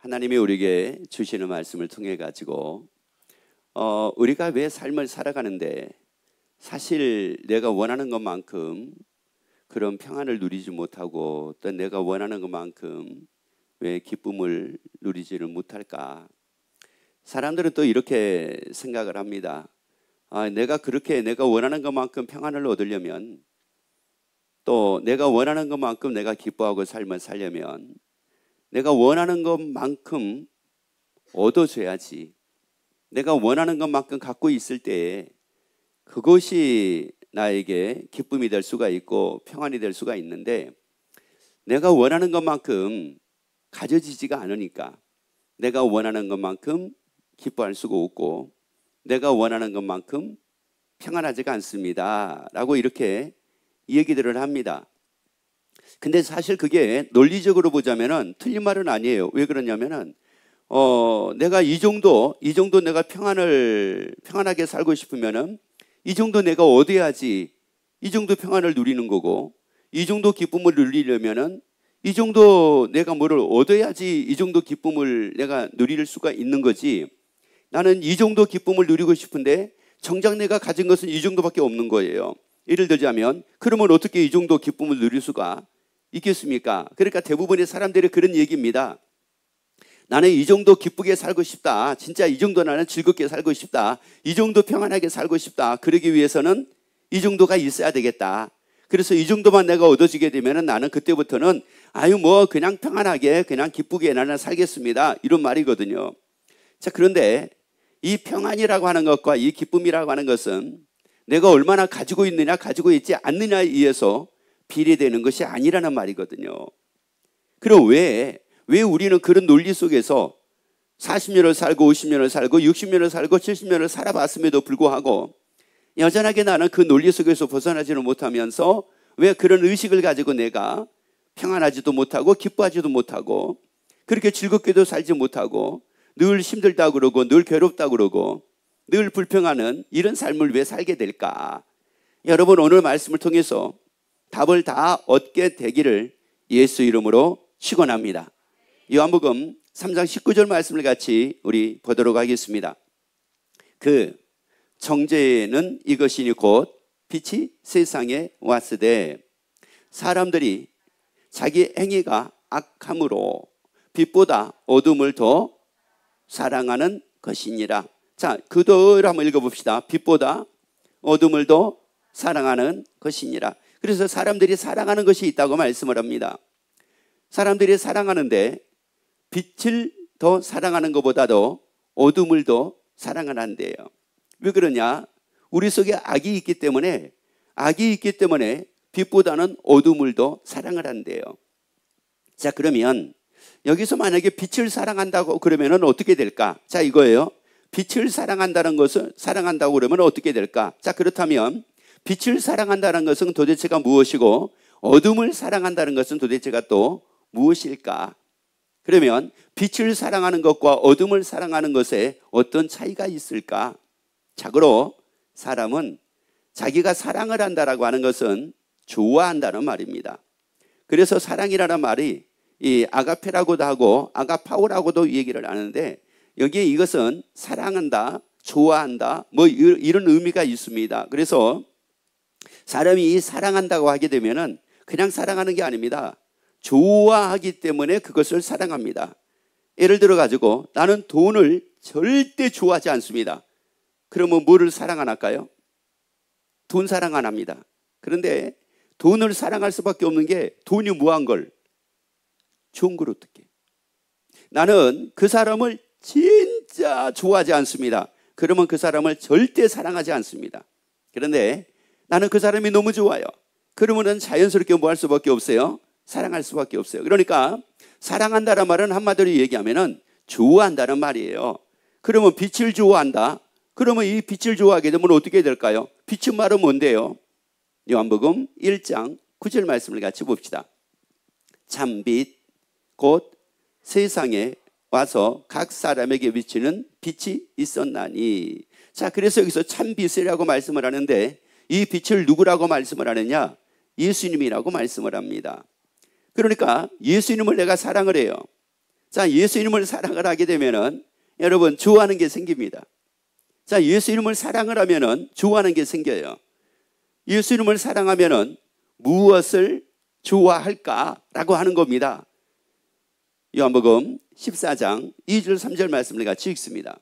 하나님이 우리에게 주시는 말씀을 통해 가지고 우리가 왜 삶을 살아가는데 사실 내가 원하는 것만큼 그런 평안을 누리지 못하고 또 내가 원하는 것만큼 왜 기쁨을 누리지를 못할까? 사람들은 또 이렇게 생각을 합니다. 내가 그렇게 내가 원하는 것만큼 평안을 얻으려면, 또 내가 원하는 것만큼 내가 기뻐하고 삶을 살려면 내가 원하는 것만큼 얻어줘야지. 내가 원하는 것만큼 갖고 있을 때에 그것이 나에게 기쁨이 될 수가 있고 평안이 될 수가 있는데, 내가 원하는 것만큼 가져지지가 않으니까 내가 원하는 것만큼 기뻐할 수가 없고 내가 원하는 것만큼 평안하지가 않습니다 라고 이렇게 얘기들을 합니다. 근데 사실 그게 논리적으로 보자면은 틀린 말은 아니에요. 왜 그러냐면은 내가 이 정도 내가 평안하게 살고 싶으면은 이 정도 내가 얻어야지 이 정도 평안을 누리는 거고, 이 정도 기쁨을 누리려면은 이 정도 내가 뭐를 얻어야지 이 정도 기쁨을 내가 누릴 수가 있는 거지. 나는 이 정도 기쁨을 누리고 싶은데 정작 내가 가진 것은 이 정도밖에 없는 거예요. 예를 들자면 그러면 어떻게 이 정도 기쁨을 누릴 수가 있겠습니까? 그러니까 대부분의 사람들이 그런 얘기입니다. 나는 이 정도 기쁘게 살고 싶다. 진짜 이 정도 나는 즐겁게 살고 싶다. 이 정도 평안하게 살고 싶다. 그러기 위해서는 이 정도가 있어야 되겠다. 그래서 이 정도만 내가 얻어지게 되면 나는 그때부터는 그냥 평안하게 그냥 기쁘게 나는 살겠습니다. 이런 말이거든요. 자, 그런데 이 평안이라고 하는 것과 이 기쁨이라고 하는 것은 내가 얼마나 가지고 있느냐 가지고 있지 않느냐에 의해서 비례되는 것이 아니라는 말이거든요. 그럼 왜 우리는 그런 논리 속에서 40년을 살고 50년을 살고 60년을 살고 70년을 살아봤음에도 불구하고 여전하게 나는 그 논리 속에서 벗어나지는 못하면서 왜 그런 의식을 가지고 내가 평안하지도 못하고 기뻐하지도 못하고 그렇게 즐겁게도 살지 못하고 늘 힘들다고 그러고 늘 괴롭다고 그러고 늘 불평하는 이런 삶을 왜 살게 될까? 여러분, 오늘 말씀을 통해서 답을 다 얻게 되기를 예수 이름으로 축원합니다. 요한복음 3장 19절 말씀을 같이 우리 보도록 하겠습니다. 그 정죄는 이것이니 곧 빛이 세상에 왔으되 사람들이 자기 행위가 악함으로 빛보다 어둠을 더 사랑하는 것이니라. 자, 그도를 한번 읽어봅시다. 빛보다 어둠을 더 사랑하는 것이니라. 그래서 사람들이 사랑하는 것이 있다고 말씀을 합니다. 사람들이 사랑하는데 빛을 더 사랑하는 것보다도 어둠을 더 사랑한대요. 왜 그러냐? 우리 속에 악이 있기 때문에 빛보다는 어둠을 더 사랑을 한대요. 자, 그러면 여기서 만약에 빛을 사랑한다고 그러면 어떻게 될까? 자, 이거예요. 빛을 사랑한다는 것은 사랑한다고 그러면 어떻게 될까? 자, 그렇다면 빛을 사랑한다는 것은 도대체가 무엇이고 어둠을 사랑한다는 것은 도대체가 또 무엇일까? 그러면 빛을 사랑하는 것과 어둠을 사랑하는 것에 어떤 차이가 있을까? 자고로 사람은 자기가 사랑을 한다라고 하는 것은 좋아한다는 말입니다. 그래서 사랑이라는 말이 이 아가페라고도 하고 아가파오라고도 얘기를 하는데 여기에 이것은 사랑한다, 좋아한다 이런 의미가 있습니다. 그래서 사람이 사랑한다고 하게 되면은 그냥 사랑하는 게 아닙니다. 좋아하기 때문에 그것을 사랑합니다. 예를 들어 가지고 나는 돈을 절대 좋아하지 않습니다. 그러면 뭐를 사랑 안 할까요? 돈 사랑 안 합니다. 그런데 돈을 사랑할 수밖에 없는 게 돈이 무한 걸 좋은 걸 어떻게? 나는 그 사람을 진짜 좋아하지 않습니다. 그러면 그 사람을 절대 사랑하지 않습니다. 그런데 나는 그 사람이 너무 좋아요. 그러면은 자연스럽게 뭐 할 수밖에 없어요? 사랑할 수밖에 없어요. 그러니까 사랑한다는 말은 한마디로 얘기하면은 좋아한다는 말이에요. 그러면 빛을 좋아한다. 그러면 이 빛을 좋아하게 되면 어떻게 될까요? 빛은 말은 뭔데요? 요한복음 1장 9절 말씀을 같이 봅시다. 참빛 곧 세상에 와서 각 사람에게 비치는 빛이 있었나니. 자, 그래서 여기서 참빛이라고 말씀을 하는데 이 빛을 누구라고 말씀을 하느냐? 예수님이라고 말씀을 합니다. 그러니까 예수님을 내가 사랑을 해요. 자, 예수 이름을 사랑을 하게 되면은 여러분 좋아하는 게 생깁니다. 자, 예수 이름을 사랑을 하면은 좋아하는 게 생겨요. 예수 이름을 사랑하면은 무엇을 좋아할까라고 하는 겁니다. 요한복음 14장 2절 3절 말씀을 같이 읽습니다.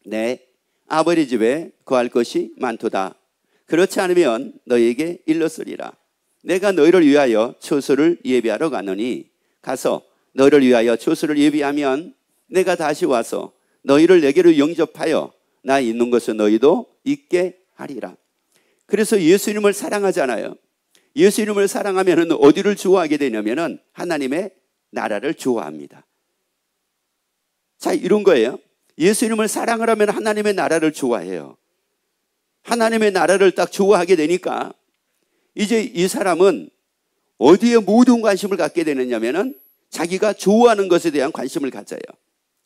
내 아버지 집에 거할 것이 많도다. 그렇지 않으면 너희에게 일렀으리라. 내가 너희를 위하여 처소를 예비하러 가노니 가서 너희를 위하여 처소를 예비하면 내가 다시 와서 너희를 내게로 영접하여 나 있는 곳에 너희도 있게 하리라. 그래서 예수 이름을 사랑하잖아요. 예수 이름을 사랑하면 어디를 좋아하게 되냐면 하나님의 나라를 좋아합니다. 자, 이런 거예요. 예수 이름을 사랑을 하면 하나님의 나라를 좋아해요. 하나님의 나라를 딱 좋아하게 되니까 이제 이 사람은 어디에 모든 관심을 갖게 되느냐면은 자기가 좋아하는 것에 대한 관심을 가져요.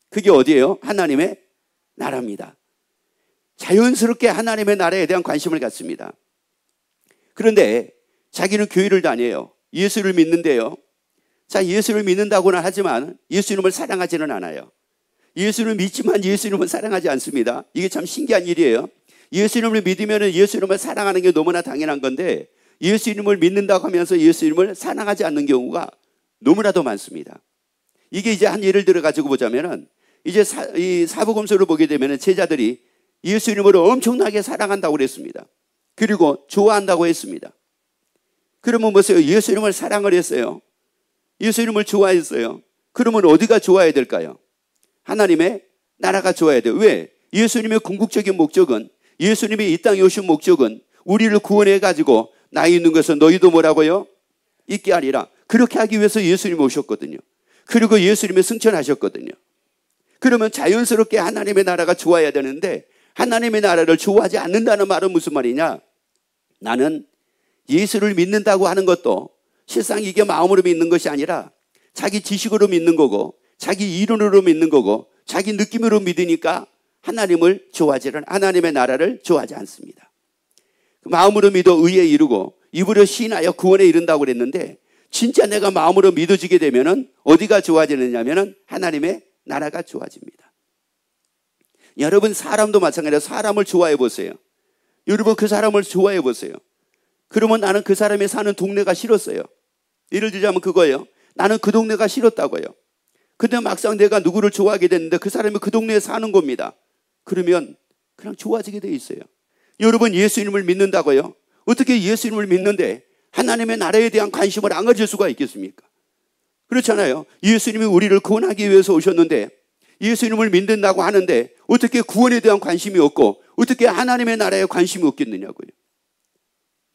그게 어디예요? 하나님의 나라입니다. 자연스럽게 하나님의 나라에 대한 관심을 갖습니다. 그런데 자기는 교회를 다녀요. 예수를 믿는데요. 자, 예수를 믿는다고는 하지만 예수 이름을 사랑하지는 않아요. 예수를 믿지만 예수 이름을 사랑하지 않습니다. 이게 참 신기한 일이에요. 예수 이름을 믿으면 예수 이름을 사랑하는 게 너무나 당연한 건데 예수 이름을 믿는다고 하면서 예수 이름을 사랑하지 않는 경우가 너무나도 많습니다. 이게 이제 한 예를 들어 가지고 보자면은 이제 이 사복음서를 보게 되면은 제자들이 예수 이름을 엄청나게 사랑한다고 그랬습니다. 그리고 좋아한다고 했습니다. 그러면 보세요. 예수 이름을 사랑을 했어요. 예수 이름을 좋아했어요. 그러면 어디가 좋아야 될까요? 하나님의 나라가 좋아야 돼요. 왜? 예수님의 궁극적인 목적은, 예수님이 이 땅에 오신 목적은 우리를 구원해 가지고 나 있는 것은 너희도 뭐라고요? 있게 하리라. 그렇게 하기 위해서 예수님이 오셨거든요. 그리고 예수님이 승천하셨거든요. 그러면 자연스럽게 하나님의 나라가 좋아야 되는데 하나님의 나라를 좋아하지 않는다는 말은 무슨 말이냐? 나는 예수를 믿는다고 하는 것도 실상 이게 마음으로 믿는 것이 아니라 자기 지식으로 믿는 거고 자기 이론으로 믿는 거고 자기 느낌으로 믿으니까 하나님의 나라를 좋아하지 않습니다. 마음으로 믿어 의에 이르고 입으로 시인하여 구원에 이른다고 그랬는데 진짜 내가 마음으로 믿어지게 되면은 어디가 좋아지느냐면은 하나님의 나라가 좋아집니다. 여러분 사람도 마찬가지로 사람을 좋아해 보세요. 여러분 그 사람을 좋아해 보세요. 그러면 나는 그 사람이 사는 동네가 싫었어요. 예를 들자면 그거예요. 나는 그 동네가 싫었다고요. 근데 막상 내가 누구를 좋아하게 됐는데 그 사람이 그 동네에 사는 겁니다. 그러면 그냥 좋아지게 돼 있어요. 여러분 예수 이름을 믿는다고요? 어떻게 예수 이름을 믿는데 하나님의 나라에 대한 관심을 안 가질 수가 있겠습니까? 그렇잖아요. 예수님이 우리를 구원하기 위해서 오셨는데 예수 이름을 믿는다고 하는데 어떻게 구원에 대한 관심이 없고 어떻게 하나님의 나라에 관심이 없겠느냐고요.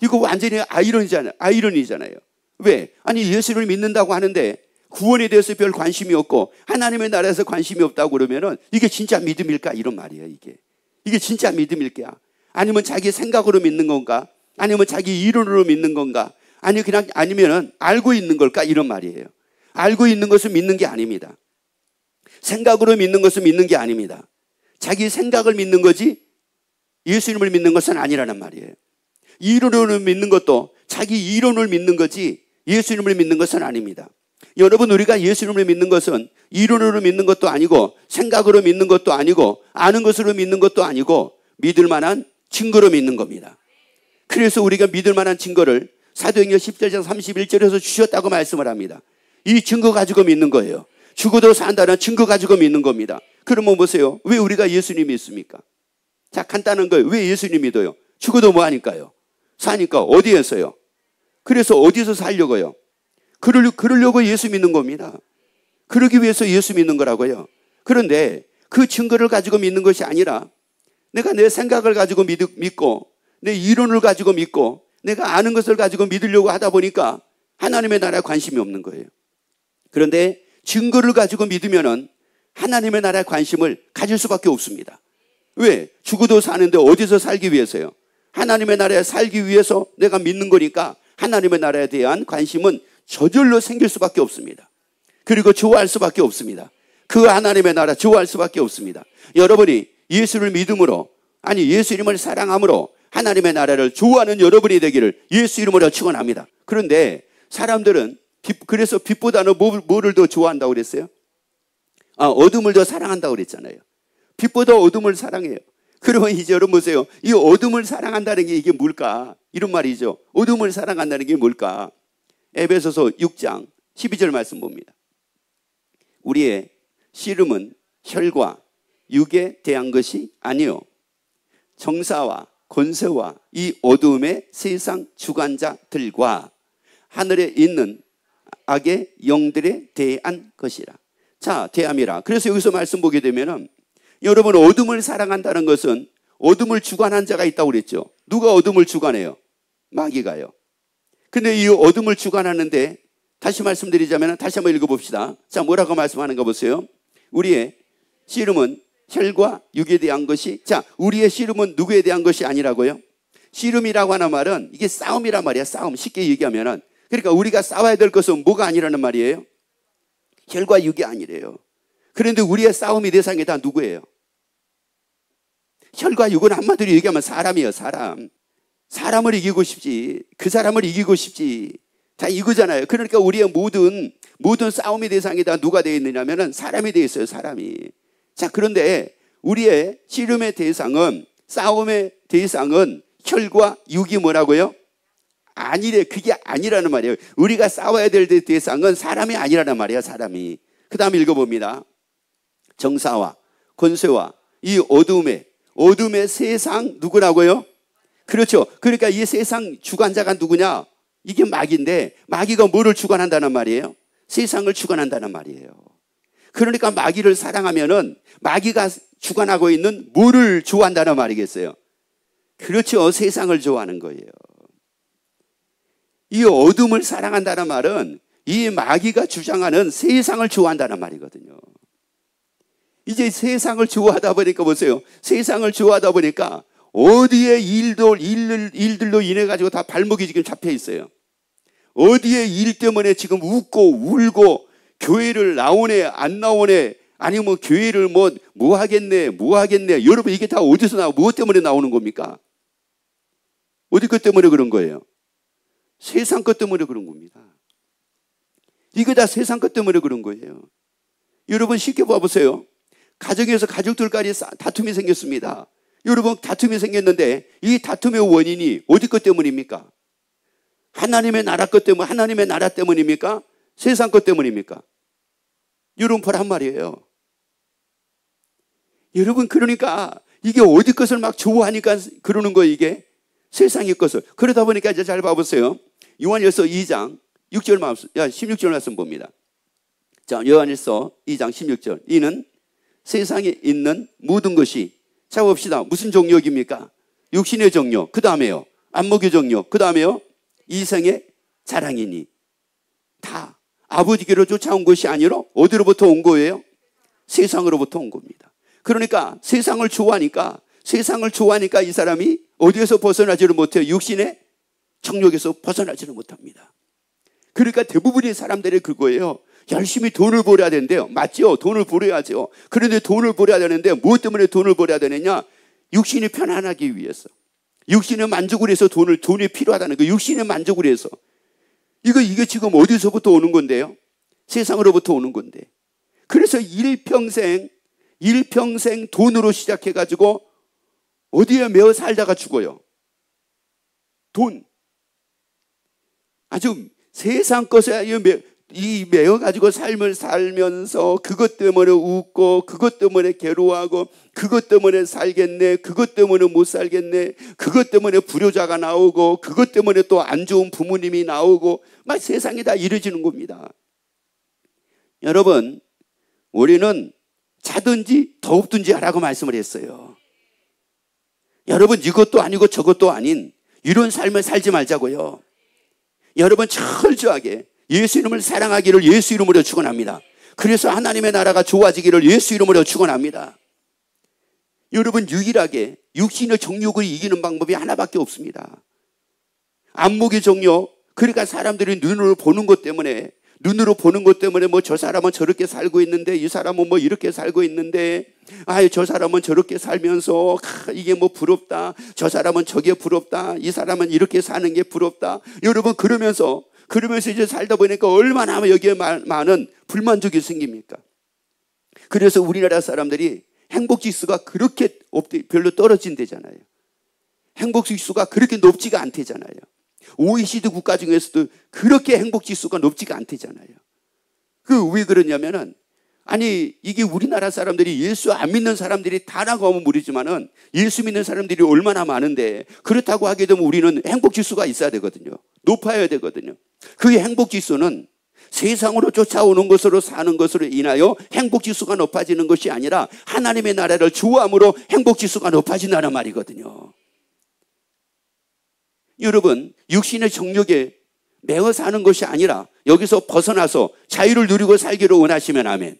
이거 완전히 아이러니잖아요. 왜? 아니 예수를 믿는다고 하는데 구원에 대해서 별 관심이 없고 하나님의 나라에서 관심이 없다고 그러면은 이게 진짜 믿음일까? 이런 말이에요. 이게 진짜 믿음일까? 아니면 자기 생각으로 믿는 건가? 아니면 자기 이론으로 믿는 건가? 아니면은 알고 있는 걸까? 이런 말이에요. 알고 있는 것은 믿는 게 아닙니다. 생각으로 믿는 것은 믿는 게 아닙니다. 자기 생각을 믿는 거지 예수님을 믿는 것은 아니라는 말이에요. 이론으로 믿는 것도 자기 이론을 믿는 거지 예수님을 믿는 것은 아닙니다. 여러분 우리가 예수님을 믿는 것은 이론으로 믿는 것도 아니고 생각으로 믿는 것도 아니고 아는 것으로 믿는 것도 아니고 믿을 만한 증거로 믿는 겁니다. 그래서 우리가 믿을 만한 증거를 사도행전 17장 31절에서 주셨다고 말씀을 합니다. 이 증거 가지고 믿는 거예요. 죽어도 산다는 증거 가지고 믿는 겁니다. 그러면 보세요. 왜 우리가 예수님 믿습니까? 자, 간단한 거예요. 왜 예수님 믿어요? 죽어도 뭐 하니까요? 사니까. 어디에서요? 그래서 어디서 살려고요? 그러려고 예수 믿는 겁니다. 그러기 위해서 예수 믿는 거라고요. 그런데 그 증거를 가지고 믿는 것이 아니라 내가 내 생각을 가지고 믿고 내 이론을 가지고 믿고 내가 아는 것을 가지고 믿으려고 하다 보니까 하나님의 나라에 관심이 없는 거예요. 그런데 증거를 가지고 믿으면은 하나님의 나라에 관심을 가질 수밖에 없습니다. 왜? 죽어도 사는데 어디서 살기 위해서요? 하나님의 나라에 살기 위해서 내가 믿는 거니까 하나님의 나라에 대한 관심은 저절로 생길 수밖에 없습니다. 그리고 좋아할 수밖에 없습니다. 그 하나님의 나라 좋아할 수밖에 없습니다. 여러분이 예수를 믿음으로 예수 이름을 사랑함으로 하나님의 나라를 좋아하는 여러분이 되기를 예수 이름으로 축원합니다. 그런데 사람들은 그래서 빛보다는 뭐를 더 좋아한다고 그랬어요? 어둠을 더 사랑한다고 그랬잖아요. 빛보다 어둠을 사랑해요. 그러면 이제 여러분 보세요. 이 어둠을 사랑한다는 게 이게 뭘까? 이런 말이죠. 어둠을 사랑한다는 게 뭘까? 에베소서 6장 12절 말씀 봅니다. 우리의 씨름은 혈과 육에 대한 것이 아니요 정사와 권세와 이 어두움의 세상 주관자들과 하늘에 있는 악의 영들에 대한 것이라. 자, 대함이라. 그래서 여기서 말씀 보게 되면은 여러분 어둠을 사랑한다는 것은 어둠을 주관한 자가 있다고 그랬죠. 누가 어둠을 주관해요? 마귀가요. 근데 이 어둠을 주관하는데 다시 말씀드리자면 다시 한번 읽어봅시다. 자, 뭐라고 말씀하는가 보세요. 우리의 씨름은 혈과 육에 대한 것이, 자, 우리의 씨름은 누구에 대한 것이 아니라고요? 씨름이라고 하는 말은 이게 싸움이란 말이야. 싸움. 쉽게 얘기하면은. 그러니까 우리가 싸워야 될 것은 뭐가 아니라는 말이에요? 혈과 육이 아니래요. 그런데 우리의 싸움의 대상이 다 누구예요? 혈과 육은 한마디로 얘기하면 사람이에요. 사람. 사람을 이기고 싶지. 그 사람을 이기고 싶지. 다 이거잖아요. 그러니까 우리의 모든 싸움의 대상이 다 누가 되어 있느냐면은 사람이 되어 있어요. 사람이. 자, 그런데 우리의 씨름의 대상은, 싸움의 대상은 혈과 육이 뭐라고요? 아니래. 그게 아니라는 말이에요. 우리가 싸워야 될 대상은 사람이 아니라는 말이에요. 사람이. 그 다음에 읽어봅니다. 정사와 권세와 이 어둠의 세상 누구라고요? 그렇죠. 그러니까 이 세상 주관자가 누구냐? 이게 마귀인데 마귀가 뭐를 주관한다는 말이에요? 세상을 주관한다는 말이에요. 그러니까 마귀를 사랑하면은 마귀가 주관하고 있는 뭐를 좋아한다는 말이겠어요? 그렇죠. 세상을 좋아하는 거예요. 이 어둠을 사랑한다는 말은 이 마귀가 주장하는 세상을 좋아한다는 말이거든요. 이제 세상을 좋아하다 보니까 보세요. 세상을 좋아하다 보니까 어디에 일들로 인해 가지고 다 발목이 지금 잡혀 있어요. 어디에 일 때문에 지금 웃고 울고 교회를 나오네 안 나오네 아니면 교회를 뭐 하겠네 여러분 이게 다 어디서 나오고 무엇 때문에 나오는 겁니까? 어디 것 때문에 그런 거예요? 세상 것 때문에 그런 겁니다. 이게 다 세상 것 때문에 그런 거예요. 여러분 쉽게 봐보세요. 가정에서 가족들까지 다툼이 생겼습니다. 여러분 다툼이 생겼는데 이 다툼의 원인이 어디 것 때문입니까? 하나님의 나라 것 때문, 하나님의 나라 때문입니까? 세상 것 때문입니까? 여러분 보란 말이에요. 여러분 그러니까 이게 어디 것을 막 좋아하니까 그러는 거예요. 이게 세상의 것을. 그러다 보니까 이제 잘 봐보세요. 요한일서 2장 16절 말씀 봅니다. 자, 요한일서 2장 16절. 이는 세상에 있는 모든 것이, 자 봅시다. 무슨 정욕입니까? 육신의 정욕. 그 다음에요. 안목의 정욕. 그 다음에요. 이생의 자랑이니. 다 아버지께로 쫓아온 것이 아니라 어디로부터 온 거예요? 세상으로부터 온 겁니다. 그러니까 세상을 좋아하니까 이 사람이 어디에서 벗어나지를 못해요? 육신의 정욕에서 벗어나지를 못합니다. 그러니까 대부분의 사람들이 그거예요. 열심히 돈을 벌어야 되는데요. 맞죠? 돈을 벌어야죠. 그런데 돈을 벌어야 되는데 무엇 때문에 돈을 벌어야 되느냐? 육신이 편안하기 위해서. 육신의 만족을 해서 돈이 필요하다는 거. 육신의 만족을 해서. 이게 지금 어디서부터 오는 건데요? 세상으로부터 오는 건데. 그래서 일평생 돈으로 시작해가지고 어디에 매어 살다가 죽어요? 돈. 아주 세상 것에 매어가지고 삶을 살면서 그것 때문에 웃고 그것 때문에 괴로워하고 그것 때문에 살겠네, 그것 때문에 못 살겠네, 그것 때문에 불효자가 나오고 그것 때문에 또 안 좋은 부모님이 나오고 막 세상이 다 이루어지는 겁니다. 여러분, 우리는 자든지 더욱든지 하라고 말씀을 했어요. 여러분, 이것도 아니고 저것도 아닌 이런 삶을 살지 말자고요. 여러분, 철저하게 예수 이름을 사랑하기를 예수 이름으로 축원합니다. 그래서 하나님의 나라가 좋아지기를 예수 이름으로 축원합니다. 여러분, 유일하게 육신의 정욕을 이기는 방법이 하나밖에 없습니다. 안목의 정욕. 그러니까 사람들이 눈으로 보는 것 때문에 뭐 저 사람은 저렇게 살고 있는데 이 사람은 뭐 이렇게 살고 있는데 저 사람은 저렇게 살면서 이게 뭐 부럽다. 저 사람은 저게 부럽다. 이 사람은 이렇게 사는 게 부럽다. 여러분 그러면서 이제 살다 보니까 얼마나 여기에 많은 불만족이 생깁니까? 그래서 우리나라 사람들이 행복지수가 그렇게 별로 떨어진대잖아요. 행복지수가 그렇게 높지가 않대잖아요. OECD 국가 중에서도 그렇게 행복지수가 높지가 않대잖아요. 왜 그러냐면은, 아니 이게 우리나라 사람들이 예수 안 믿는 사람들이 다라고 하면 모르지만은 예수 믿는 사람들이 얼마나 많은데, 그렇다고 하게 되면 우리는 행복지수가 있어야 되거든요. 높아야 되거든요. 그 행복지수는 세상으로 쫓아오는 것으로 사는 것으로 인하여 행복지수가 높아지는 것이 아니라 하나님의 나라를 좋아함으로 행복지수가 높아진다는 말이거든요. 여러분, 육신의 정욕에 매어 사는 것이 아니라 여기서 벗어나서 자유를 누리고 살기를 원하시면 아멘.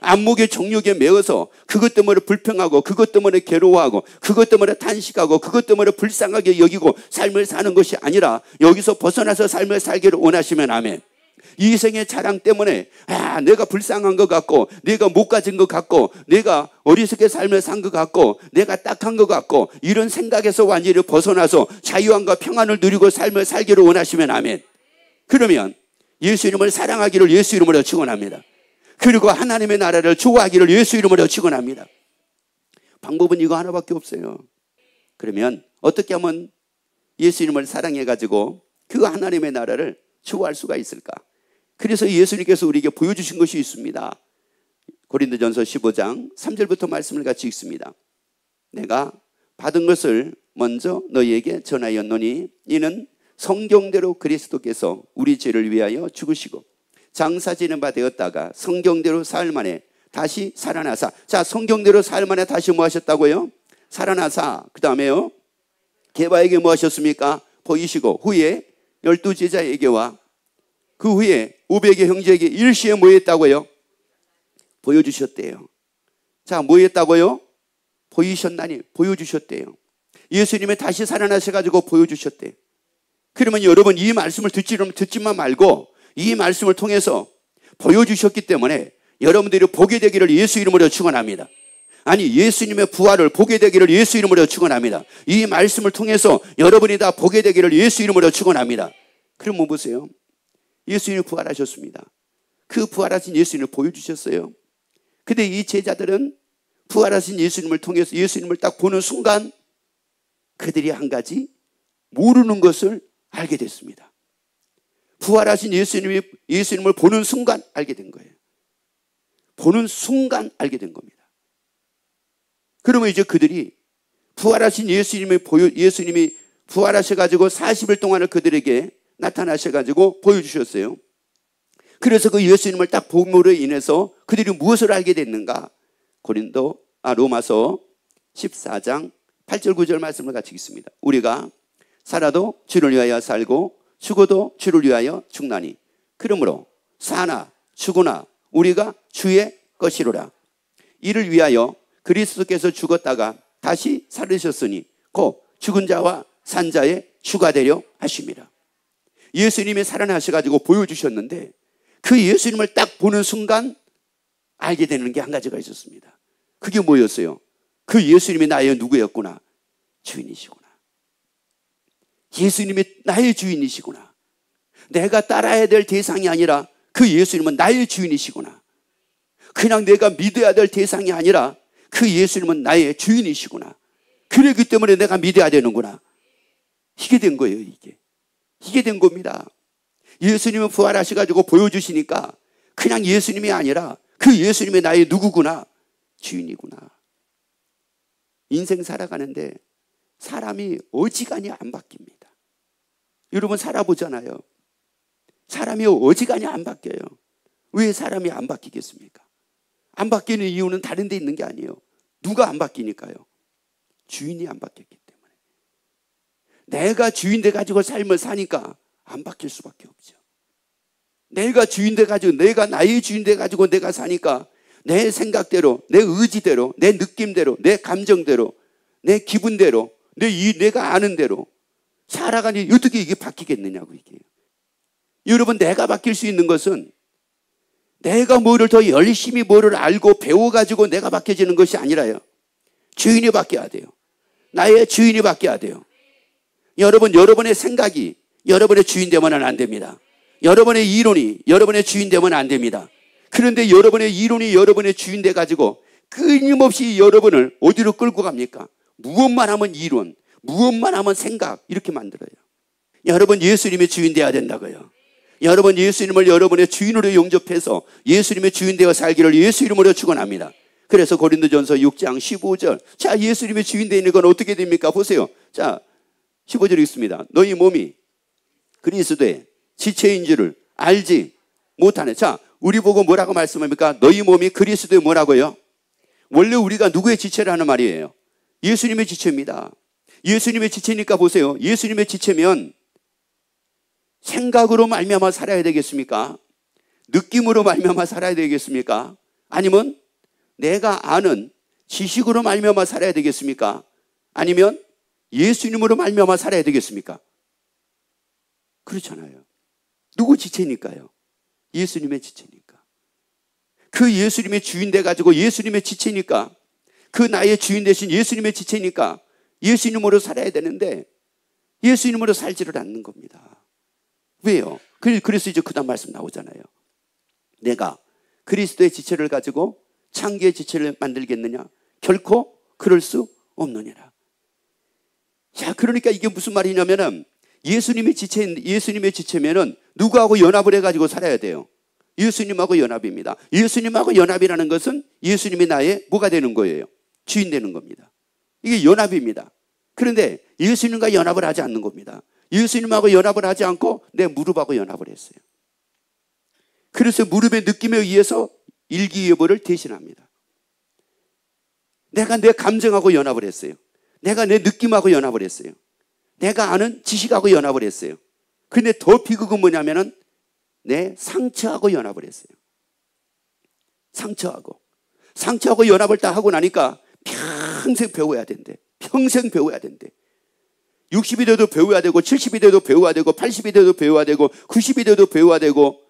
안목의 정욕에 매어서 그것 때문에 불평하고, 그것 때문에 괴로워하고, 그것 때문에 탄식하고, 그것 때문에 불쌍하게 여기고 삶을 사는 것이 아니라 여기서 벗어나서 삶을 살기를 원하시면 아멘. 이생의 자랑 때문에 내가 불쌍한 것 같고, 내가 못 가진 것 같고, 내가 어리석게 삶을 산 것 같고, 내가 딱한 것 같고, 이런 생각에서 완전히 벗어나서 자유함과 평안을 누리고 삶을 살기를 원하시면 아멘. 그러면 예수 이름을 사랑하기를 예수 이름으로 축원합니다. 그리고 하나님의 나라를 좋아하기를 예수 이름으로 축원합니다. 방법은 이거 하나밖에 없어요. 그러면 어떻게 하면 예수 이름을 사랑해가지고 그 하나님의 나라를 좋아할 수가 있을까? 그래서 예수님께서 우리에게 보여주신 것이 있습니다. 고린도전서 15장 3절부터 말씀을 같이 읽습니다. 내가 받은 것을 먼저 너희에게 전하였노니 이는 성경대로 그리스도께서 우리 죄를 위하여 죽으시고 장사지는 바 되었다가 성경대로 사흘 만에 다시 살아나사. 자, 성경대로 사흘 만에 다시 뭐 하셨다고요? 살아나사. 그 다음에요, 게바에게 뭐 하셨습니까? 보이시고 후에 12제자에게와 그 후에 500의 형제에게 일시에 뭐 했다고요? 보여주셨대요. 자, 뭐 했다고요? 보이셨나니 보여주셨대요. 예수님이 다시 살아나셔가지고 보여주셨대요. 그러면 여러분, 이 말씀을 듣지만 말고 이 말씀을 통해서 보여주셨기 때문에 여러분들이 보게 되기를 예수 이름으로 축원합니다. 아니, 예수님의 부활을 보게 되기를 예수 이름으로 축원합니다. 이 말씀을 통해서 여러분이 다 보게 되기를 예수 이름으로 축원합니다. 그럼 뭐 보세요. 예수님이 부활하셨습니다. 그 부활하신 예수님을 보여주셨어요. 근데 이 제자들은 부활하신 예수님을 통해서 예수님을 딱 보는 순간 그들이 한 가지 모르는 것을 알게 됐습니다. 부활하신 예수님을 보는 순간 알게 된 거예요. 보는 순간 알게 된 겁니다. 그러면 이제 그들이 부활하신 예수님이 부활하셔가지고 40일 동안을 그들에게 나타나셔가지고 보여주셨어요. 그래서 그 예수님을 딱 봄으로 인해서 그들이 무엇을 알게 됐는가? 로마서 14장 8절 9절 말씀을 같이 읽습니다. 우리가 살아도 주를 위하여 살고 죽어도 주를 위하여 죽나니 그러므로 사나 죽으나 우리가 주의 것이로라. 이를 위하여 그리스도께서 죽었다가 다시 살으셨으니 곧 죽은 자와 산 자의 주가 되려 하심이라. 예수님이 살아나셔가지고 보여주셨는데 그 예수님을 딱 보는 순간 알게 되는 게 한 가지가 있었습니다. 그게 뭐였어요? 그 예수님이 나의 누구였구나? 주인이시구나. 예수님이 나의 주인이시구나. 내가 따라야 될 대상이 아니라 그 예수님은 나의 주인이시구나. 그냥 내가 믿어야 될 대상이 아니라 그 예수님은 나의 주인이시구나. 그렇기 때문에 내가 믿어야 되는구나. 이게 된 거예요. 이게 된 겁니다. 예수님은 부활하셔가지고 보여주시니까 그냥 예수님이 아니라 그 예수님이 나의 누구구나? 주인이구나. 인생 살아가는데 사람이 어지간히 안 바뀝니다. 여러분 살아보잖아요. 사람이 어지간히 안 바뀌어요. 왜 사람이 안 바뀌겠습니까? 안 바뀌는 이유는 다른 데 있는 게 아니에요. 누가 안 바뀌니까요? 주인이 안 바뀌었기 때문에. 내가 주인 돼가지고 삶을 사니까 안 바뀔 수밖에 없죠. 내가 주인 돼가지고, 내가 나의 주인 돼가지고 내가 사니까 내 생각대로, 내 의지대로, 내 느낌대로, 내 감정대로, 내 기분대로, 내가 아는 대로 살아가니 어떻게 이게 바뀌겠느냐고 이게. 여러분, 내가 바뀔 수 있는 것은 내가 뭐를 더 열심히 뭐를 알고 배워가지고 내가 바뀌어지는 것이 아니라요. 주인이 바뀌어야 돼요. 나의 주인이 바뀌어야 돼요. 여러분, 여러분의 생각이 여러분의 주인 되면 안 됩니다. 여러분의 이론이 여러분의 주인 되면 안 됩니다. 그런데 여러분의 이론이 여러분의 주인 돼 가지고 끊임없이 여러분을 어디로 끌고 갑니까? 무엇만 하면 이론, 무엇만 하면 생각, 이렇게 만들어요. 여러분 예수님의 주인 돼야 된다고요. 여러분 예수님을 여러분의 주인으로 영접해서 예수님의 주인 되어 살기를 예수 이름으로 축원합니다. 그래서 고린도전서 6장 15절. 자, 예수님의 주인 되는 건 어떻게 됩니까? 보세요. 자, 15절 읽습니다. 너희 몸이 그리스도의 지체인 줄을 알지 못하네. 자, 우리 보고 뭐라고 말씀합니까? 너희 몸이 그리스도의 뭐라고요? 원래 우리가 누구의 지체라는 말이에요? 예수님의 지체입니다. 예수님의 지체니까 보세요. 예수님의 지체면 생각으로 말미암아 살아야 되겠습니까? 느낌으로 말미암아 살아야 되겠습니까? 아니면 내가 아는 지식으로 말미암아 살아야 되겠습니까? 아니면 예수님으로 말미암아 살아야 되겠습니까? 그렇잖아요. 누구 지체니까요? 예수님의 지체니까. 그 예수님의 주인 돼가지고 예수님의 지체니까, 그 나의 주인 되신 예수님의 지체니까 예수님으로 살아야 되는데 예수님으로 살지를 않는 겁니다. 왜요? 그래서 이제 그 다음 말씀 나오잖아요. 내가 그리스도의 지체를 가지고 창기의 지체를 만들겠느냐? 결코 그럴 수 없느니라. 자, 그러니까 이게 무슨 말이냐면은 예수님의 지체면은 누구하고 연합을 해가지고 살아야 돼요? 예수님하고 연합입니다. 예수님하고 연합이라는 것은 예수님이 나의 뭐가 되는 거예요? 주인 되는 겁니다. 이게 연합입니다. 그런데 예수님과 연합을 하지 않는 겁니다. 예수님하고 연합을 하지 않고 내 무릎하고 연합을 했어요. 그래서 무릎의 느낌에 의해서 일기예보를 대신합니다. 내가 내 감정하고 연합을 했어요. 내가 내 느낌하고 연합을 했어요. 내가 아는 지식하고 연합을 했어요. 근데 더 비극은 뭐냐면은 내 상처하고 연합을 했어요. 상처하고 연합을 다 하고 나니까 평생 배워야 된대. 평생 배워야 된대. 60이 돼도 배워야 되고 70이 돼도 배워야 되고 80이 돼도 배워야 되고 90이 돼도 배워야 되고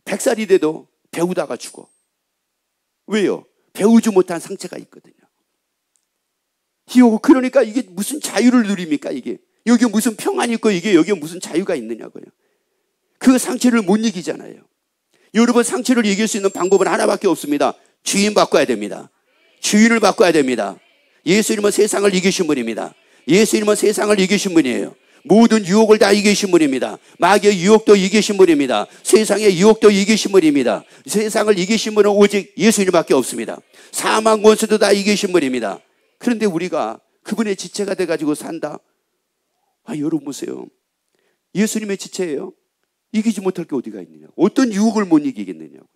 100살이 돼도 배우다가 죽어. 왜요? 배우지 못한 상처가 있거든요. 그러니까 이게 무슨 자유를 누립니까? 이게 여기 무슨 평안이 있고 이게 여기에 무슨 자유가 있느냐고요. 그 상처를 못 이기잖아요. 여러분 상처를 이길 수 있는 방법은 하나밖에 없습니다. 주인 바꿔야 됩니다. 주인을 바꿔야 됩니다. 예수님은 세상을 이기신 분입니다. 예수님은 세상을 이기신 분이에요. 모든 유혹을 다 이기신 분입니다. 마귀의 유혹도 이기신 분입니다. 세상의 유혹도 이기신 분입니다. 세상을 이기신 분은 오직 예수님밖에 없습니다. 사망 원수도 다 이기신 분입니다. 그런데 우리가 그분의 지체가 돼가지고 산다? 여러분 보세요. 예수님의 지체예요. 이기지 못할 게 어디가 있느냐. 어떤 유혹을 못 이기겠느냐고요.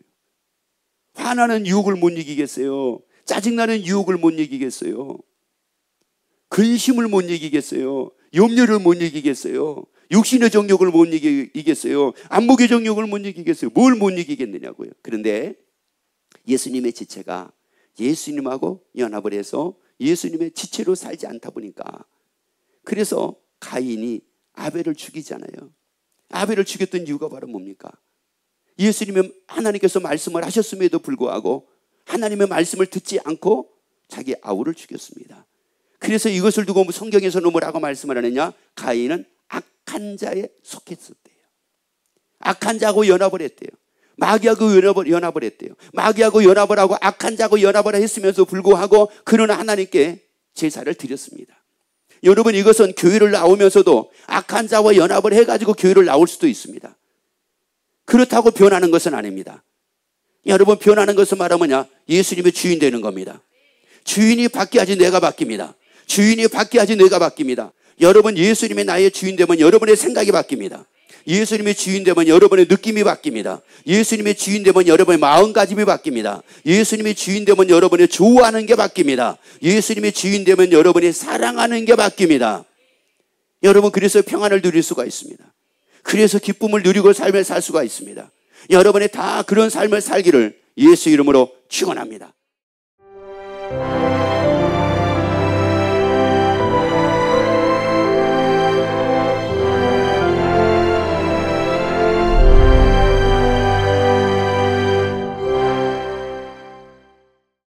화나는 유혹을 못 이기겠어요. 짜증나는 유혹을 못 이기겠어요. 근심을 못 이기겠어요. 염려를 못 이기겠어요. 육신의 정욕을 못 이기겠어요. 안목의 정욕을 못 이기겠어요. 뭘 못 이기겠느냐고요. 그런데 예수님의 지체가 예수님하고 연합을 해서 예수님의 지체로 살지 않다 보니까, 그래서 가인이 아벨을 죽이잖아요. 아벨을 죽였던 이유가 바로 뭡니까? 예수님은 하나님께서 말씀을 하셨음에도 불구하고 하나님의 말씀을 듣지 않고 자기 아우를 죽였습니다. 그래서 이것을 두고 성경에서는 뭐라고 말씀을 하느냐? 가인은 악한 자에 속했었대요. 악한 자하고 연합을 했대요. 마귀하고 연합을 했대요. 마귀하고 연합을 하고 악한 자하고 연합을 했으면서 불구하고 그는 하나님께 제사를 드렸습니다. 여러분, 이것은 교회를 나오면서도 악한 자와 연합을 해가지고 교회를 나올 수도 있습니다. 그렇다고 변하는 것은 아닙니다. 여러분, 변하는 것은 말하면요, 예수님의 주인 되는 겁니다. 주인이 바뀌어야지 내가 바뀝니다. 주인이 바뀌어야지 내가 바뀝니다. 여러분, 예수님이 나의 주인 되면 여러분의 생각이 바뀝니다. 예수님의 주인 되면 여러분의 느낌이 바뀝니다. 예수님의 주인 되면 여러분의 마음가짐이 바뀝니다. 예수님의 주인 되면 여러분의 좋아하는 게 바뀝니다. 예수님의 주인 되면 여러분이 사랑하는 게 바뀝니다. 여러분, 그래서 평안을 누릴 수가 있습니다. 그래서 기쁨을 누리고 삶을 살 수가 있습니다. 여러분이 다 그런 삶을 살기를 예수 이름으로 축원합니다.